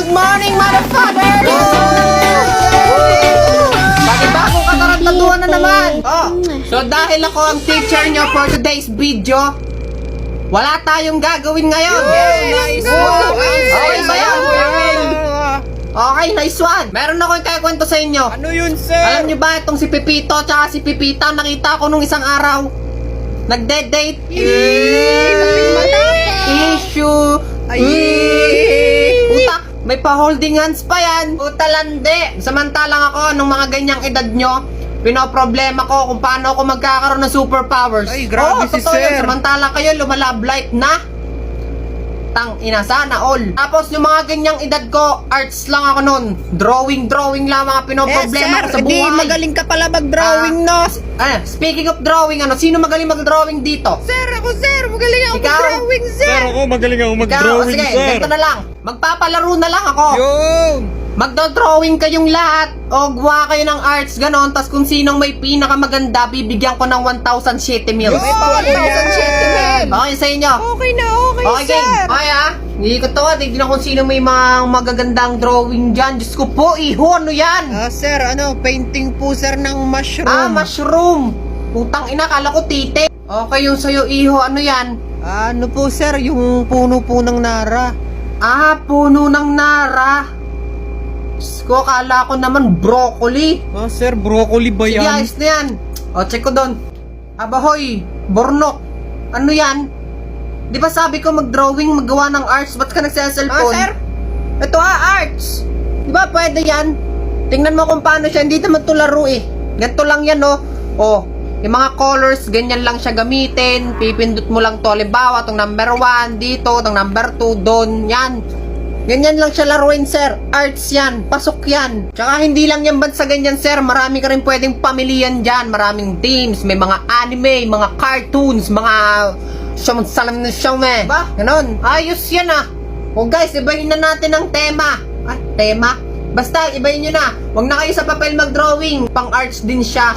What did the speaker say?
Good morning, motherfucker! Bagong katarantaduhan na naman! So dahil ako ang teacher nyo for today's video, wala tayong gagawin ngayon! Nice one! Okay ba yan? Okay, nice one! Meron ako yung kakwento sa inyo. Ano yun, sir? Alam nyo ba itong si Pipito tsaka si Pipita, nakita ko nung isang araw, nagde-date. Issue. Puta, may pa-holding hands pa yan. Puta lande. Samantalang ako, nung mga ganyang edad nyo, pinoproblema ko kung paano ako magkakaroon ng superpowers. Ay, grabe si totoo yun. sir. Samantalang kayo, lumalablight na. Tang ina, sana all. Tapos yung mga ganyang edad ko, arts lang ako nun. Drawing lang mga pinoproblema ko sa Hindi, buhay. magaling ka pala mag-drawing, no? Speaking of drawing, sino magaling mag-drawing dito? Sir, magaling ako Ikaw? mag-drawing, sir! Sir, ako magaling ako Ikaw, mag-drawing, sige, sir. ganito na lang. Magpapalaro na lang ako. Yun! Magdo-drawing kayong lahat o gawa kayo ng arts, ganon. Tas kung sinong may pinakamaganda, bibigyan ko ng 1,000 mil. May pa 1,000 Okay sa inyo? Okay na, okay, Okay, sir! game. Okay, ha? Hindi ko to, tignan kung sino may mga magagandang drawing dyan. Diyos ko po, iho, ano yan? Sir, painting po, sir, ng mushroom. Mushroom. Putang ina, kala ko tite. Okay, yung sa'yo, iho, ano yan? Ano po, sir, yung puno po ng nara. Puno ng nara. Diyos ko, kala ko naman broccoli. Sir, broccoli ba Sige, yan? ayos na yan. Check ko doon. Abahoy, bornok. Ano yan? Di ba sabi ko mag-drawing, maggawa ng arts? Ba't ka nagsa-cellphone? Sir? Ito arts. Di ba pwede yan? Tingnan mo kung paano siya. Hindi naman to laro eh. Ganito lang yan, no? Yung mga colors, ganyan lang siya gamitin. Pipindot mo lang to. Halimbawa, itong number 1 dito, itong number 2 doon. Yan. Ganyan lang siya laruin, sir. Arts yan. Pasok yan. Tsaka hindi lang yan bansa ganyan, sir. Marami ka rin pwedeng pamilihan dyan. Maraming teams. May mga anime, mga cartoons, mga salam na showme. Ba? Ganon. Ayos yan ah. Guys, ibahin na natin ang tema. Tema? Basta, ibahin nyo na. Huwag na kayo sa papel mag-drawing. Pang-arts din siya.